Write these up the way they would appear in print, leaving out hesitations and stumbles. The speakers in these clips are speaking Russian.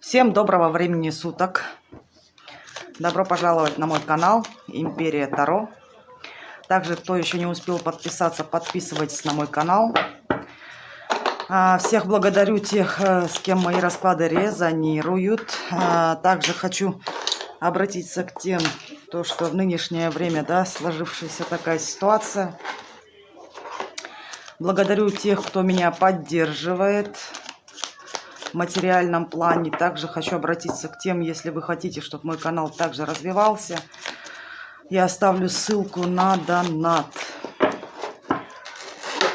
Всем доброго времени суток. Добро пожаловать на мой канал Империя Таро. Также, кто еще не успел подписаться, подписывайтесь на мой канал. Всех благодарю тех, с кем мои расклады резонируют. Также хочу обратиться к тем, что в нынешнее время, сложившаяся такая ситуация. Благодарю тех, кто меня поддерживает в материальном плане. Также хочу обратиться к тем, если вы хотите, чтобы мой канал также развивался, я оставлю ссылку на донат.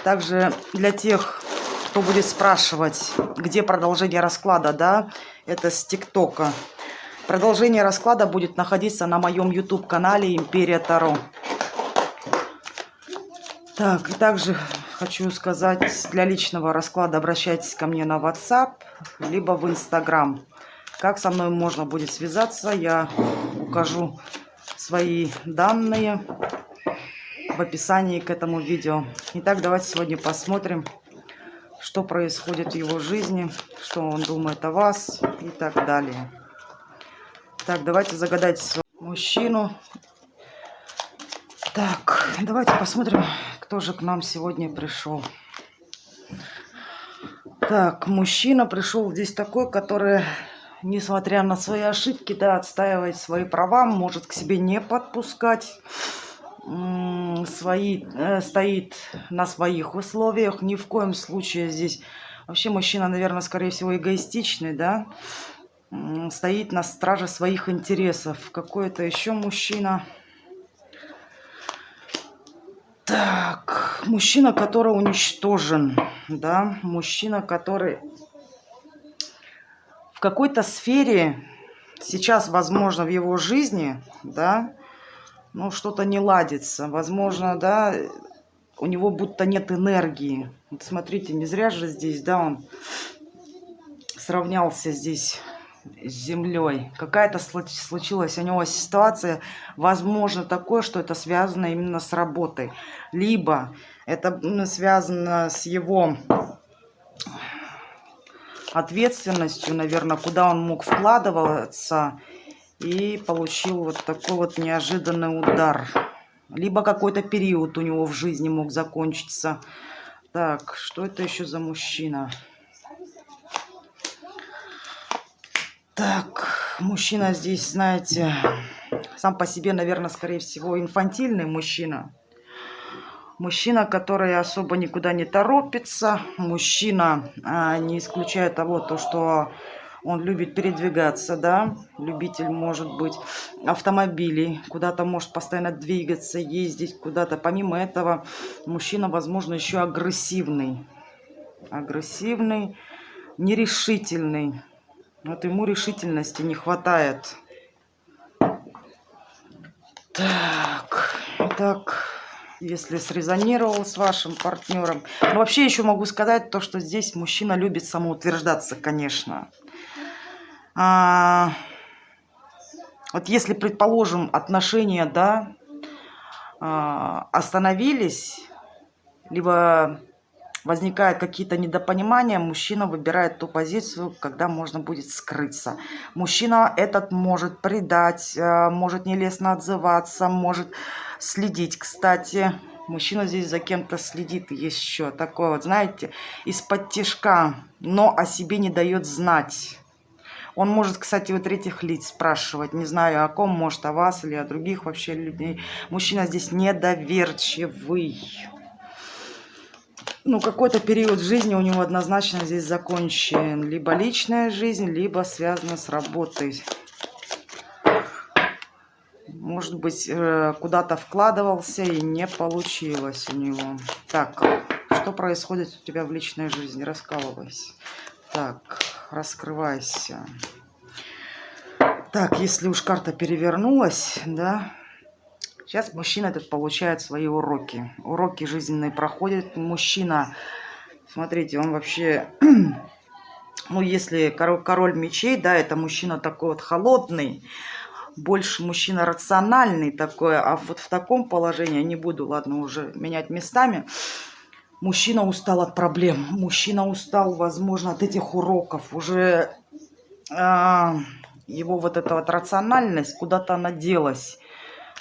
Также для тех, кто будет спрашивать, где продолжение расклада, это с ТикТока. Продолжение расклада будет находиться на моем YouTube канале Империя Таро. Так, и также хочу сказать, для личного расклада обращайтесь ко мне на WhatsApp, либо в Instagram. Как со мной можно будет связаться, я укажу свои данные в описании к этому видео. Итак, давайте сегодня посмотрим, что происходит в его жизни, что он думает о вас и так далее. Так, давайте загадайте своего мужчину. Так, давайте посмотрим, кто же к нам сегодня пришел. Так, мужчина пришел здесь такой, который, несмотря на свои ошибки, отстаивает свои права, может к себе не подпускать, стоит на своих условиях. Ни в коем случае здесь вообще мужчина, наверное, скорее всего эгоистичный, стоит на страже своих интересов. Какой-то еще мужчина. Так, мужчина, который уничтожен, мужчина, который в какой-то сфере сейчас, возможно, в его жизни, что-то не ладится, возможно, у него будто нет энергии. Вот смотрите, не зря же здесь, он сравнялся здесь с землей. Какая-то случилась у него ситуация, возможно, такое, что это связано именно с работой. Либо это связано с его ответственностью, наверное, куда он мог вкладываться и получил вот такой вот неожиданный удар. Либо какой-то период у него в жизни мог закончиться. Так, что это еще за мужчина? Так, мужчина здесь, знаете, сам по себе, наверное, скорее всего, инфантильный мужчина. Мужчина, который особо никуда не торопится. Мужчина, не исключая того, что он любит передвигаться, любитель, может быть, автомобилей, куда-то может постоянно двигаться, ездить куда-то. Помимо этого, мужчина, возможно, еще агрессивный. Агрессивный, нерешительный. Вот ему решительности не хватает. Так, если срезонировал с вашим партнером. Но вообще еще могу сказать то, что здесь мужчина любит самоутверждаться, конечно. Вот если, предположим, отношения, остановились, либо возникают какие-то недопонимания, мужчина выбирает ту позицию, когда можно будет скрыться. Мужчина этот может предать, может нелестно отзываться, может следить. Кстати, мужчина здесь за кем-то следит еще. Такой вот, знаете, из-под тишка, но о себе не дает знать. Он может, кстати, у третьих лиц спрашивать, не знаю о ком, может о вас или о других вообще людей. Мужчина здесь недоверчивый. Какой-то период в жизни у него однозначно здесь закончен. Либо личная жизнь, либо связана с работой. Может быть, куда-то вкладывался и не получилось у него. Так, что происходит у тебя в личной жизни? Раскалывайся. Так, раскрывайся. Так, если уж карта перевернулась, сейчас мужчина этот получает свои уроки. Уроки жизненные проходят. Мужчина, смотрите, он вообще, если король мечей, это мужчина такой вот холодный, больше мужчина рациональный такой, а вот в таком положении, не буду, ладно, уже менять местами, мужчина устал от проблем, мужчина устал, возможно, от этих уроков, уже его вот эта вот рациональность, куда-то она делась.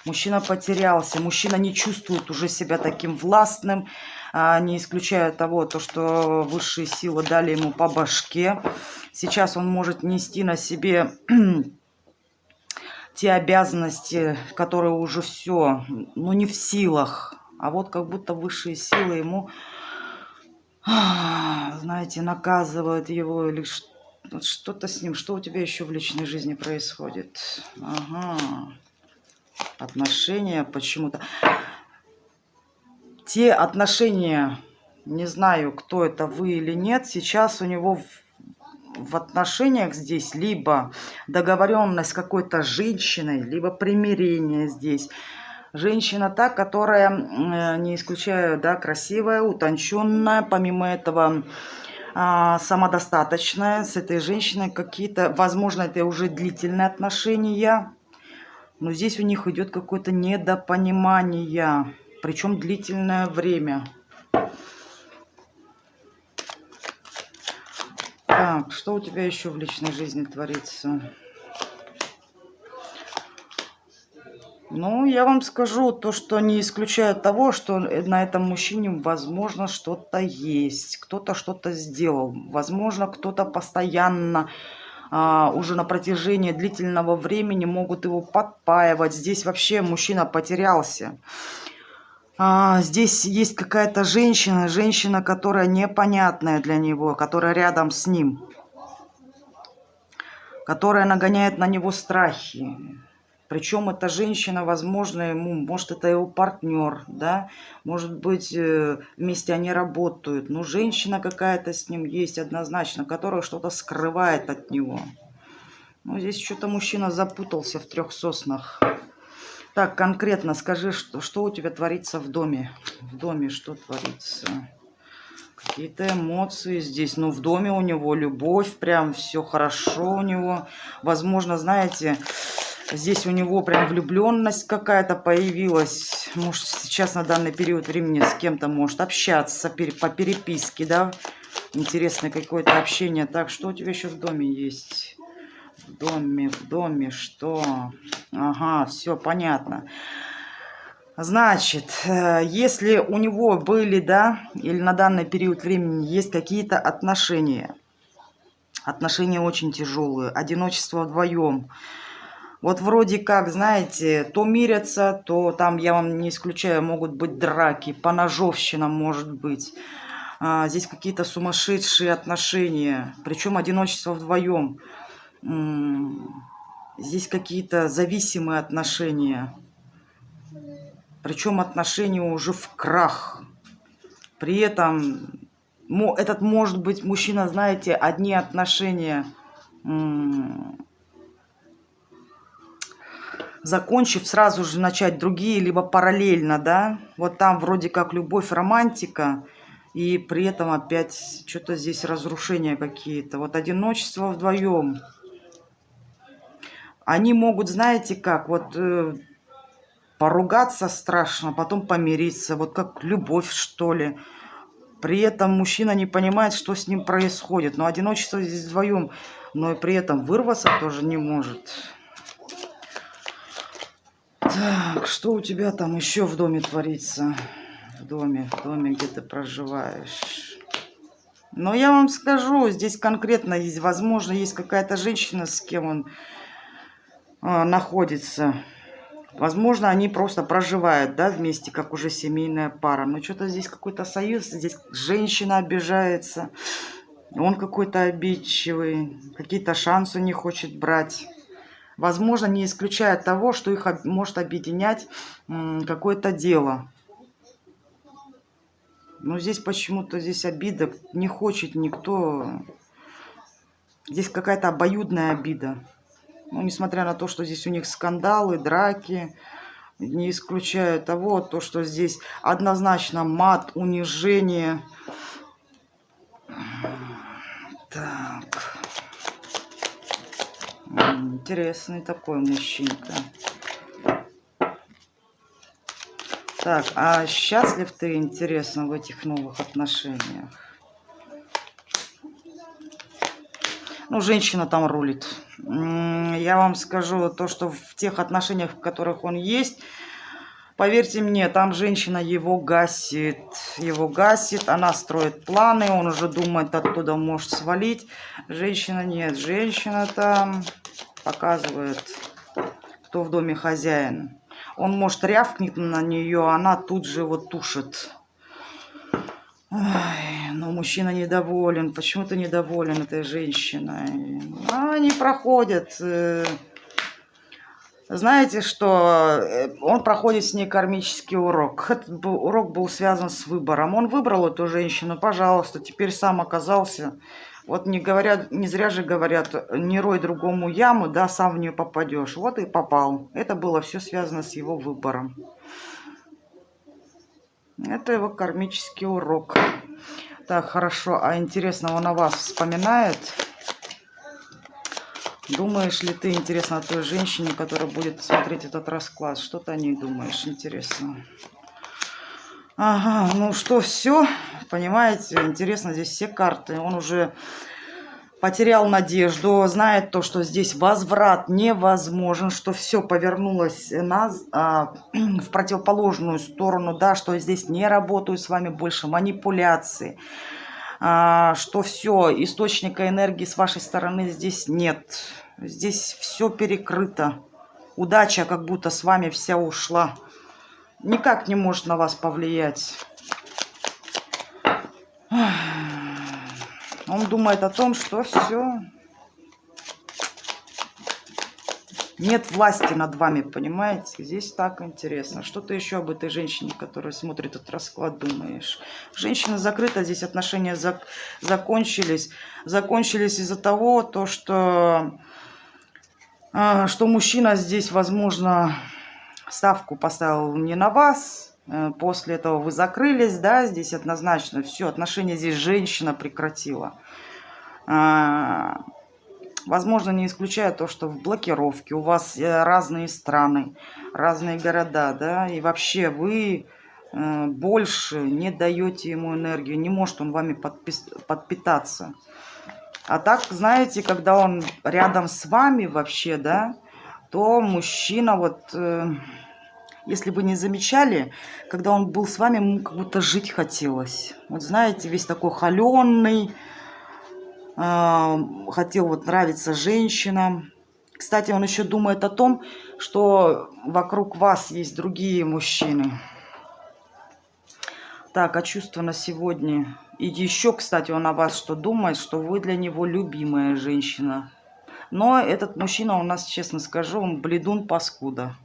Мужчина потерялся, мужчина не чувствует уже себя таким властным, не исключая того, что высшие силы дали ему по башке. Сейчас он может нести на себе те обязанности, которые уже все, ну не в силах. А вот как будто высшие силы ему, знаете, наказывают его или что-то с ним. Что у тебя еще в личной жизни происходит? Ага. Отношения почему-то. Те отношения, не знаю, кто это, вы или нет, сейчас у него в отношениях здесь либо договоренность с какой-то женщиной, либо примирение здесь. Женщина та, которая, не исключаю, да, красивая, утонченная, помимо этого самодостаточная. С этой женщиной какие-то, возможно, это уже длительные отношения, но здесь у них идет какое-то недопонимание, причем длительное время. Так, что у тебя еще в личной жизни творится? Ну, я вам скажу то, что не исключает того, что на этом мужчине, возможно, что-то есть. Кто-то что-то сделал. Возможно, кто-то постоянно, уже на протяжении длительного времени могут его подпаивать. Здесь вообще мужчина потерялся. Здесь есть какая-то женщина, которая непонятная для него, которая рядом с ним, которая нагоняет на него страхи. Причем эта женщина, возможно, ему, может, это его партнер, да, может быть, вместе они работают, но женщина какая-то с ним есть однозначно, которая что-то скрывает от него. Ну, здесь что-то мужчина запутался в 3 соснах. Так, конкретно скажи, что у тебя творится в доме? В доме что творится? Какие-то эмоции здесь. Ну, в доме у него любовь, прям все хорошо у него. Возможно, знаете, здесь у него прям влюбленность какая-то появилась. Может, сейчас на данный период времени с кем-то может общаться по переписке, да? Интересное какое-то общение. Так, что у тебя еще в доме есть? В доме, что? Ага, все понятно. Значит, если у него были, да, или на данный период времени есть какие-то отношения очень тяжелые, одиночество вдвоем, вот вроде как, знаете, то мирятся, то там, я вам не исключаю, могут быть драки, поножовщина может быть. Здесь какие-то сумасшедшие отношения, причем одиночество вдвоем. Здесь какие-то зависимые отношения. Причем отношения уже в крах. При этом этот может быть мужчина, знаете, одни отношения закончив, сразу же начать другие, либо параллельно, да. Вот там вроде как любовь, романтика, и при этом опять что-то здесь разрушения какие-то. Вот одиночество вдвоем. Они могут, знаете как, вот поругаться страшно, потом помириться, вот как любовь, что ли. При этом мужчина не понимает, что с ним происходит. Но одиночество здесь вдвоем, но и при этом вырваться тоже не может. Так, что у тебя там еще в доме творится? В доме, где ты проживаешь. Но я вам скажу, здесь конкретно есть, возможно, есть какая-то женщина, с кем он находится. Возможно, они просто проживают, да, вместе, как уже семейная пара. Но что-то здесь какой-то союз, здесь женщина обижается, он какой-то обидчивый, какие-то шансы не хочет брать. Возможно, не исключая того, что их может объединять какое-то дело. Но здесь почему-то здесь обида, не хочет никто. Здесь какая-то обоюдная обида. Ну, несмотря на то, что здесь у них скандалы, драки, не исключая того, то, что здесь однозначно мат, унижение. Так. Интересный такой мужчинка. Так, а счастлив ты, интересно, в этих новых отношениях? Ну, женщина там рулит. Я вам скажу то, что в тех отношениях, в которых он есть, поверьте мне, там женщина его гасит. Его гасит, она строит планы, он уже думает, оттуда может свалить. Женщина нет. Женщина там показывает, кто в доме хозяин. Он может рявкнуть на нее, она тут же его тушит. Ой, но мужчина недоволен. Почему ты недоволен этой женщиной? Они проходят. Знаете, что он проходит с ней кармический урок. Этот урок был связан с выбором. Он выбрал эту женщину, пожалуйста, теперь сам оказался. Вот не говорят, не зря же говорят, не рой другому яму, да, сам в нее попадешь. Вот и попал. Это было все связано с его выбором. Это его кармический урок. Так, хорошо. А интересно, он о вас вспоминает? Думаешь ли ты, интересно, о той женщине, которая будет смотреть этот расклад? Что ты о ней думаешь? Интересно. Ага, ну что, все? Понимаете, интересно, здесь все карты. Он уже потерял надежду, знает то, что здесь возврат невозможен, что все повернулось в противоположную сторону, да, что здесь не работают с вами больше манипуляции, что все, источника энергии с вашей стороны здесь нет. Здесь все перекрыто. Удача как будто с вами вся ушла. Никак не может на вас повлиять. Он думает о том, что все. Нет власти над вами, понимаете? Здесь так интересно. Что ты еще об этой женщине, которая смотрит этот расклад, думаешь? Женщина закрыта, здесь отношения закончились. Закончились из-за того, что мужчина здесь, возможно, ставку поставил не на вас. После этого вы закрылись, да, здесь однозначно все, отношения здесь женщина прекратила. Возможно, не исключая то, что в блокировке у вас разные страны, разные города, да, и вообще вы больше не даете ему энергию, не может он вами подпитаться. А так, знаете, когда он рядом с вами вообще, да, то мужчина вот... Если вы не замечали, когда он был с вами, ему как будто жить хотелось. Вот знаете, весь такой холеный, хотел вот нравиться женщинам. Кстати, он еще думает о том, что вокруг вас есть другие мужчины. Так, а чувства на сегодня? И еще, кстати, он о вас что думает, что вы для него любимая женщина. Но этот мужчина у нас, честно скажу, он бледун-паскуда.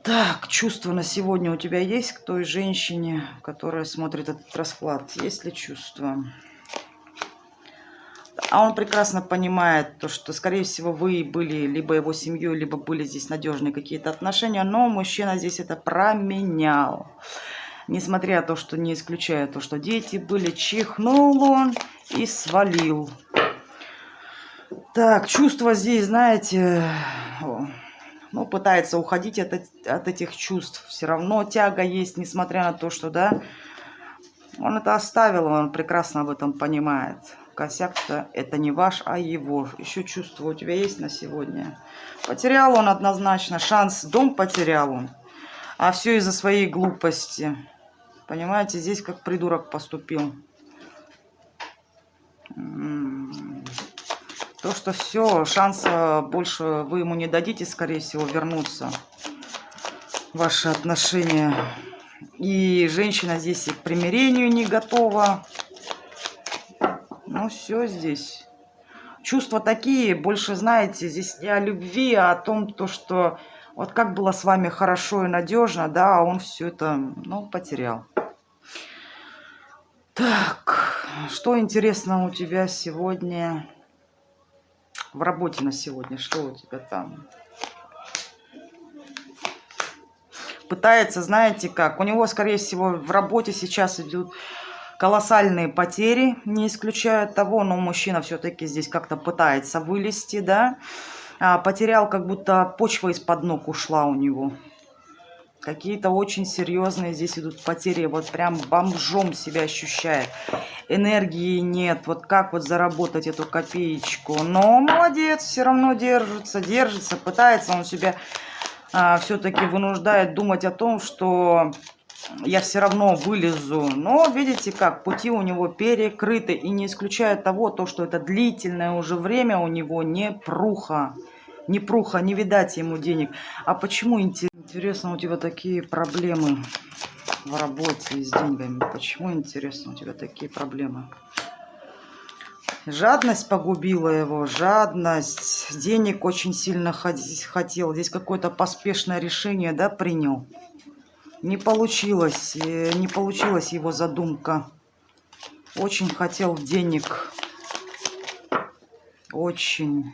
Так, чувства на сегодня у тебя есть к той женщине, которая смотрит этот расклад? Есть ли чувства? А он прекрасно понимает то, что, скорее всего, вы были либо его семьей, либо были здесь надежные какие-то отношения, но мужчина здесь это променял. Несмотря на то, что не исключая то, что дети были, чихнул он и свалил. Так, чувства здесь, знаете... Ну, пытается уходить от этих чувств. Все равно тяга есть, несмотря на то, что, да, он это оставил, он прекрасно об этом понимает. Косяк-то это не ваш, а его. Еще чувство у тебя есть на сегодня? Потерял он однозначно. Шанс, дом потерял он. А все из-за своей глупости. Понимаете, здесь как придурок поступил. То, что все, шанса больше вы ему не дадите, скорее всего, вернуться в ваши отношения. И женщина здесь и к примирению не готова. Ну, все здесь. Чувства такие, больше, знаете, здесь не о любви, а о том, то, что вот как было с вами хорошо и надежно, да, а он все это, ну, потерял. Так, что интересно у тебя сегодня? В работе на сегодня, что у тебя там? Пытается, знаете как, у него, скорее всего, в работе сейчас идут колоссальные потери, не исключая того, но мужчина все-таки здесь как-то пытается вылезти, да. Потерял, как будто почва из-под ног ушла у него. Какие-то очень серьезные здесь идут потери. Вот прям бомжом себя ощущает. Энергии нет. Вот как вот заработать эту копеечку. Но молодец, все равно держится, держится. Пытается он себя все-таки вынуждает думать о том, что я все равно вылезу. Но видите как, пути у него перекрыты. И не исключая того, что это длительное уже время у него не пруха. Не пруха, не видать ему денег. А почему, интересно, у тебя такие проблемы в работе и с деньгами? Почему, интересно, у тебя такие проблемы? Жадность погубила его, жадность. Денег очень сильно хотел. Здесь какое-то поспешное решение, да, принял. Не получилось его задумка. Очень хотел денег. Очень.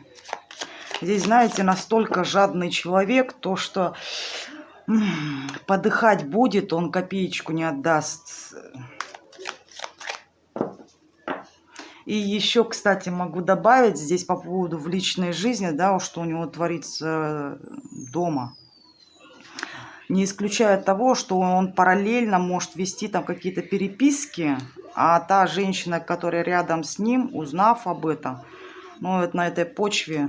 Здесь, знаете, настолько жадный человек, то что подыхать будет, он копеечку не отдаст. И еще, кстати, могу добавить здесь по поводу в личной жизни, да, что у него творится дома. Не исключая того, что он параллельно может вести там какие-то переписки, а та женщина, которая рядом с ним, узнав об этом, ну, вот на этой почве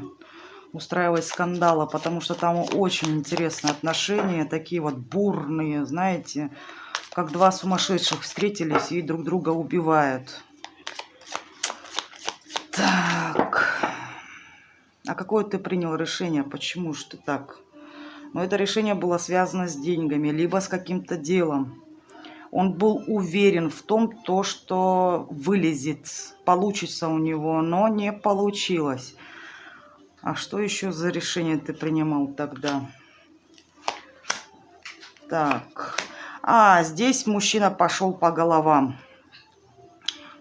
устраивать скандала, потому что там очень интересные отношения, такие вот бурные, знаете, как два сумасшедших встретились и друг друга убивают. Так, а какое ты принял решение? Почему же ты так? Но это решение было связано с деньгами, либо с каким-то делом. Он был уверен в том, что вылезет, получится у него, но не получилось. А что еще за решение ты принимал тогда? Так. Здесь мужчина пошел по головам.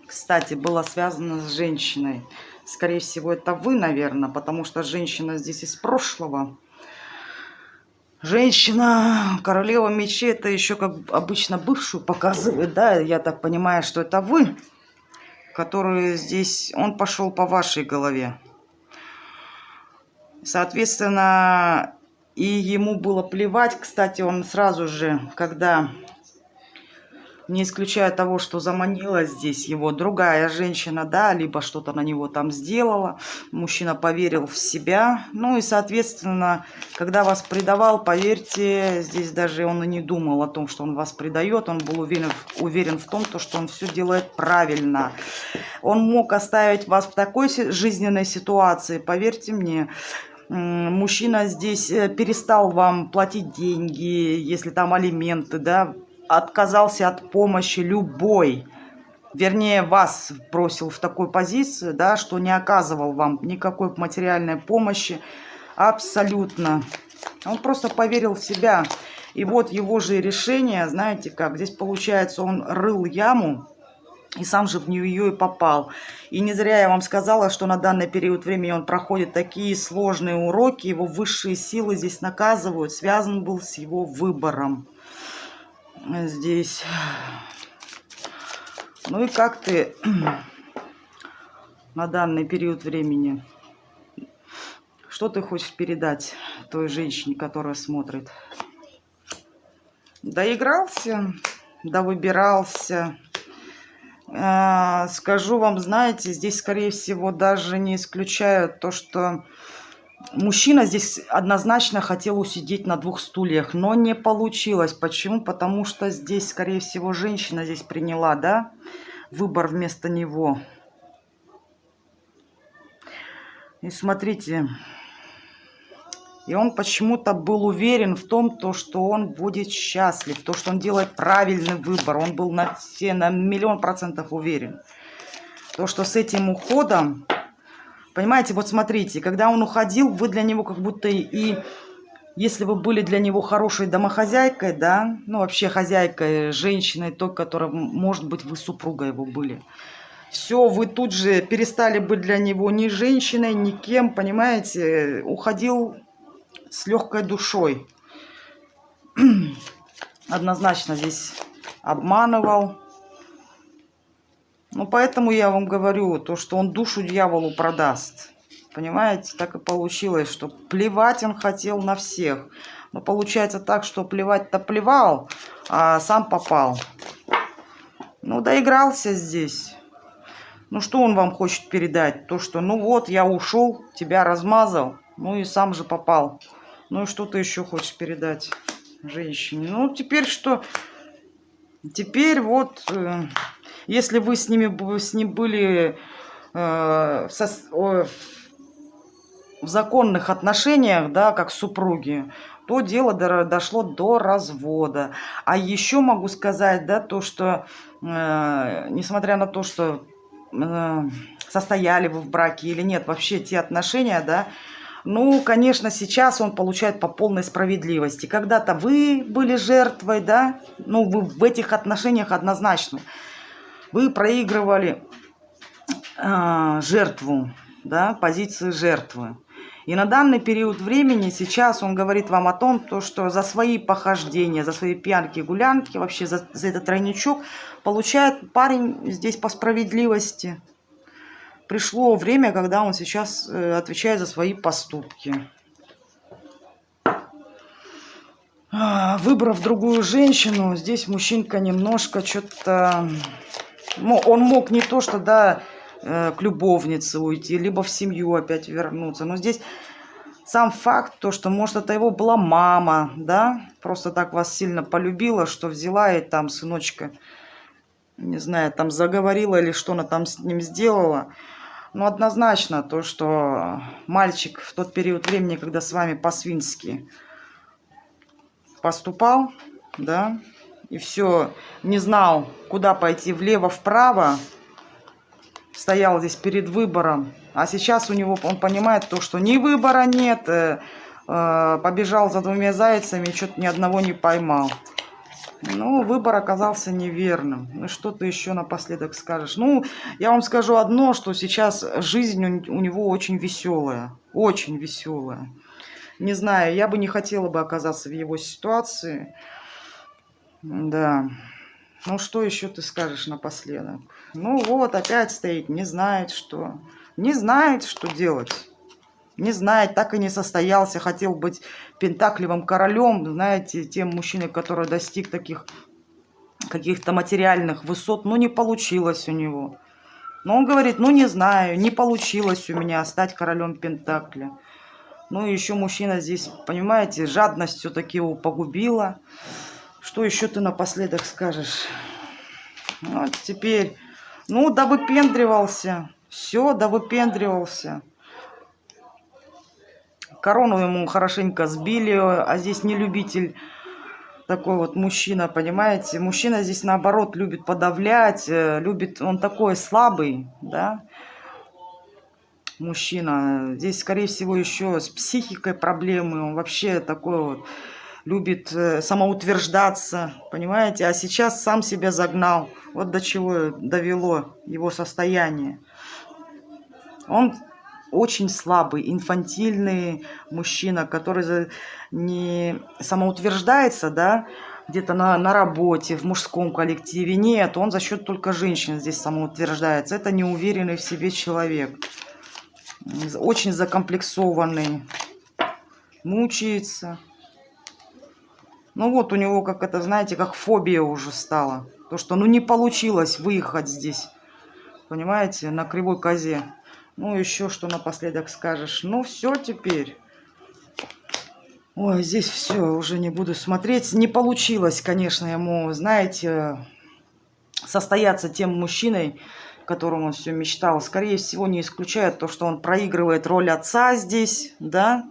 Кстати, было связано с женщиной. Скорее всего, это вы, наверное, потому что женщина здесь из прошлого. Женщина, королева мечей, это еще как обычно бывшую показывает, да? Я так понимаю, что это вы, который здесь, он пошел по вашей голове. Соответственно, и ему было плевать. Кстати, он сразу же, когда, не исключая того, что заманила здесь его другая женщина, да, либо что-то на него там сделала, мужчина поверил в себя. Ну и, соответственно, когда вас предавал, поверьте, здесь даже он и не думал о том, что он вас предает. Он был уверен в том, что он все делает правильно. Он мог оставить вас в такой жизненной ситуации, поверьте мне. Мужчина здесь перестал вам платить деньги, если там алименты, да, отказался от помощи любой. Вернее, вас бросил в такую позицию, да, что не оказывал вам никакой материальной помощи. Абсолютно. Он просто поверил в себя. И вот его же решение, знаете как, здесь получается, он рыл яму, и сам же в нее и попал. И не зря я вам сказала, что на данный период времени он проходит такие сложные уроки, его высшие силы здесь наказывают, связан был с его выбором. Здесь. Ну и как ты на данный период времени? Что ты хочешь передать той женщине, которая смотрит? Доигрался, довыбирался. Скажу вам, знаете, здесь, скорее всего, даже не исключаю то, что мужчина здесь однозначно хотел усидеть на двух стульях, но не получилось. Почему? Потому что здесь, скорее всего, женщина здесь приняла, да, выбор вместо него. И смотрите, и он почему-то был уверен в том, что он будет счастлив, то, что он делает правильный выбор. Он был на 1,000,000% уверен. То, что с этим уходом, понимаете, вот смотрите, когда он уходил, вы для него как будто если вы были для него хорошей домохозяйкой, да, ну вообще хозяйкой, женщиной, той, которая, может быть, вы супругой его были. Все, вы тут же перестали быть для него ни женщиной, ни кем, понимаете, уходил с легкой душой. Однозначно здесь обманывал. Ну, поэтому я вам говорю, то, что он душу дьяволу продаст. Понимаете, так и получилось, что плевать он хотел на всех. Но получается так, что плевать-то плевал, а сам попал. Ну, доигрался здесь. Ну, что он вам хочет передать? То, что, ну вот, я ушел, тебя размазал, ну и сам же попал. Ну и что ты еще хочешь передать женщине? Ну, теперь что? Теперь вот, если вы с ним были в законных отношениях, да, как супруги, то дело дошло до развода. А еще могу сказать, да, то, что несмотря на то, что состояли вы в браке или нет, вообще те отношения, да, ну, конечно, сейчас он получает по полной справедливости. Когда-то вы были жертвой, да, ну, вы в этих отношениях однозначно. Вы проигрывали жертву, да, позиции жертвы. И на данный период времени сейчас он говорит вам о том, то, что за свои похождения, за свои пьянки, гулянки, вообще за этот тройничок получает парень здесь по справедливости. Пришло время, когда он сейчас отвечает за свои поступки. Выбрав другую женщину, здесь мужчинка немножко что-то... Он мог не то, что, да, к любовнице уйти, либо в семью опять вернуться. Но здесь сам факт, то, что, может, это его была мама, да, просто так вас сильно полюбила, что взяла и там сыночка, не знаю, там заговорила или что она там с ним сделала. Но однозначно то, что мальчик в тот период времени, когда с вами по-свински поступал, да, и все, не знал, куда пойти, влево-вправо, стоял здесь перед выбором, а сейчас у него, он понимает то, что ни выбора нет, побежал за двумя зайцами, что-то ни одного не поймал. Ну, выбор оказался неверным. Ну, что ты еще напоследок скажешь? Ну, я вам скажу одно, что сейчас жизнь у него очень веселая. Очень веселая. Не знаю, я бы не хотела бы оказаться в его ситуации. Да. Ну, что еще ты скажешь напоследок? Ну, вот, опять стоит, не знает, что. Не знает, что делать. Не знает, так и не состоялся, хотел быть пентаклевым королем, знаете, тем мужчиной, который достиг таких каких-то материальных высот, но не получилось у него. Но он говорит, ну не знаю, не получилось у меня стать королем пентакля. Ну и еще мужчина здесь, понимаете, жадность все-таки его погубила. Что еще ты напоследок скажешь? Вот теперь, ну да выпендривался, все, да выпендривался. Корону ему хорошенько сбили, а здесь не любитель такой вот мужчина, понимаете? Мужчина здесь наоборот любит подавлять, любит, он такой слабый, да? Мужчина. Здесь, скорее всего, еще с психикой проблемы, он вообще такой вот любит самоутверждаться, понимаете? А сейчас сам себя загнал. Вот до чего довело его состояние. Он очень слабый, инфантильный мужчина, который не самоутверждается, да, где-то на работе, в мужском коллективе. Нет, он за счет только женщин здесь самоутверждается. Это неуверенный в себе человек. Очень закомплексованный. Мучается. Ну вот у него, как это, знаете, как фобия уже стала. То, что ну не получилось выехать здесь. Понимаете, на кривой козе. Ну, еще что напоследок скажешь? Ну, все теперь. Ой, здесь все, уже не буду смотреть. Не получилось, конечно, ему, знаете, состояться тем мужчиной, которому он все мечтал. Скорее всего, не исключает то, что он проигрывает роль отца здесь, да.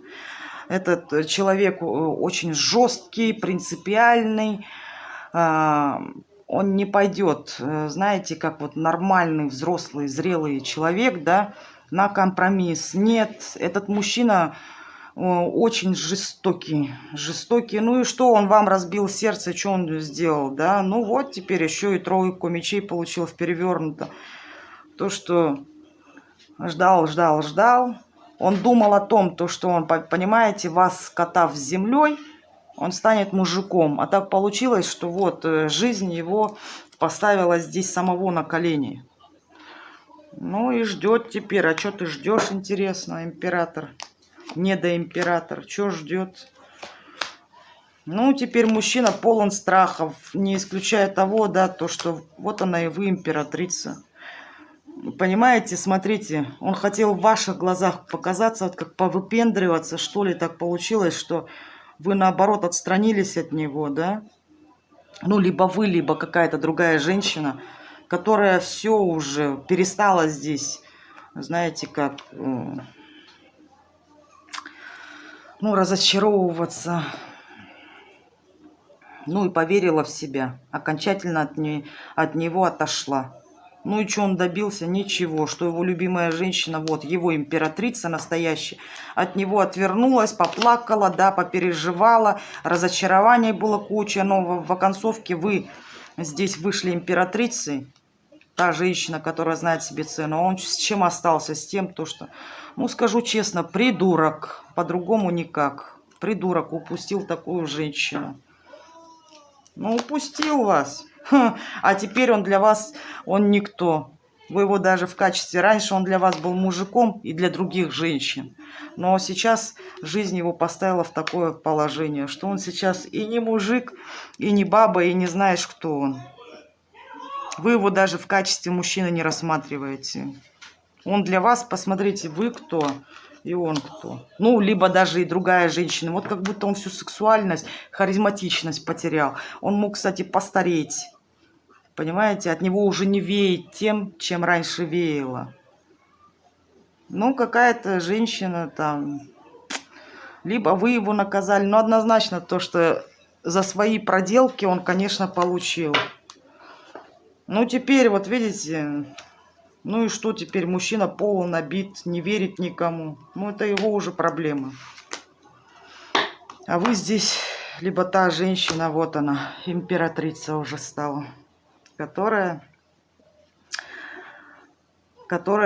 Этот человек очень жесткий, принципиальный. Он не пойдет, знаете, как вот нормальный, взрослый, зрелый человек, да, на компромисс. Нет, этот мужчина очень жестокий, жестокий. Ну и что, он вам разбил сердце, что он сделал, да? Ну вот теперь еще и тройку мечей получил в перевернуто. То, что ждал, ждал, ждал. Он думал о том, то, что он, понимаете, вас скотав с землей, он станет мужиком. А так получилось, что вот жизнь его поставила здесь самого на колени. Ну и ждет теперь. А что ты ждешь, интересно, император? Недоимператор. Что ждет? Ну, теперь мужчина полон страхов, не исключая того, да, то, что вот она и вы, императрица. Понимаете, смотрите, он хотел в ваших глазах показаться, вот как повыпендриваться, что ли, так получилось, что вы, наоборот, отстранились от него, да? Ну, либо вы, либо какая-то другая женщина, которая все уже перестала здесь, знаете, как, ну, разочаровываться. Ну и поверила в себя. Окончательно от него отошла. Ну и что он добился? Ничего. Что его любимая женщина, вот его императрица настоящая, от него отвернулась, поплакала, да, попереживала. Разочарований было куча. Но в оконцовке вы здесь вышли императрицей. Та женщина, которая знает себе цену. А он с чем остался? С тем, то что, ну скажу честно, придурок. По-другому никак. Придурок упустил такую женщину. Ну, упустил вас. А теперь он для вас, он никто. Вы его даже в качестве... Раньше он для вас был мужиком и для других женщин. Но сейчас жизнь его поставила в такое положение, что он сейчас и не мужик, и не баба, и не знаешь, кто он. Вы его даже в качестве мужчины не рассматриваете. Он для вас, посмотрите, вы кто и он кто. Ну, либо даже и другая женщина. Вот как будто он всю сексуальность, харизматичность потерял. Он мог, кстати, постареть. Понимаете, от него уже не веет тем, чем раньше веяло. Ну, какая-то женщина там... Либо вы его наказали. Но однозначно то, что за свои проделки он, конечно, получил. Ну, теперь, вот видите... Ну и что теперь? Мужчина полон обид, не верит никому. Ну, это его уже проблема. А вы здесь, либо та женщина, вот она, императрица уже стала, которая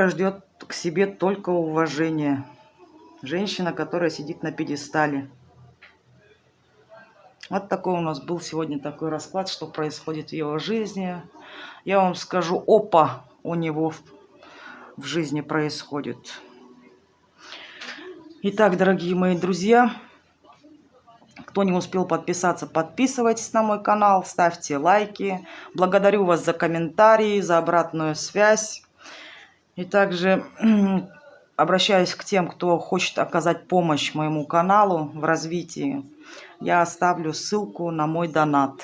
ждет к себе только уважения. Женщина, которая сидит на пьедестале. Вот такой у нас был сегодня такой расклад, что происходит в его жизни. Я вам скажу, опа у него в жизни происходит. Итак, дорогие мои друзья, кто не успел подписаться, подписывайтесь на мой канал, ставьте лайки. Благодарю вас за комментарии, за обратную связь. И также обращаюсь к тем, кто хочет оказать помощь моему каналу в развитии. Я оставлю ссылку на мой донат.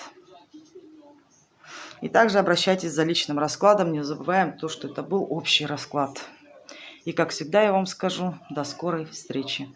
И также обращайтесь за личным раскладом. Не забываем то, что это был общий расклад. И как всегда я вам скажу, до скорой встречи.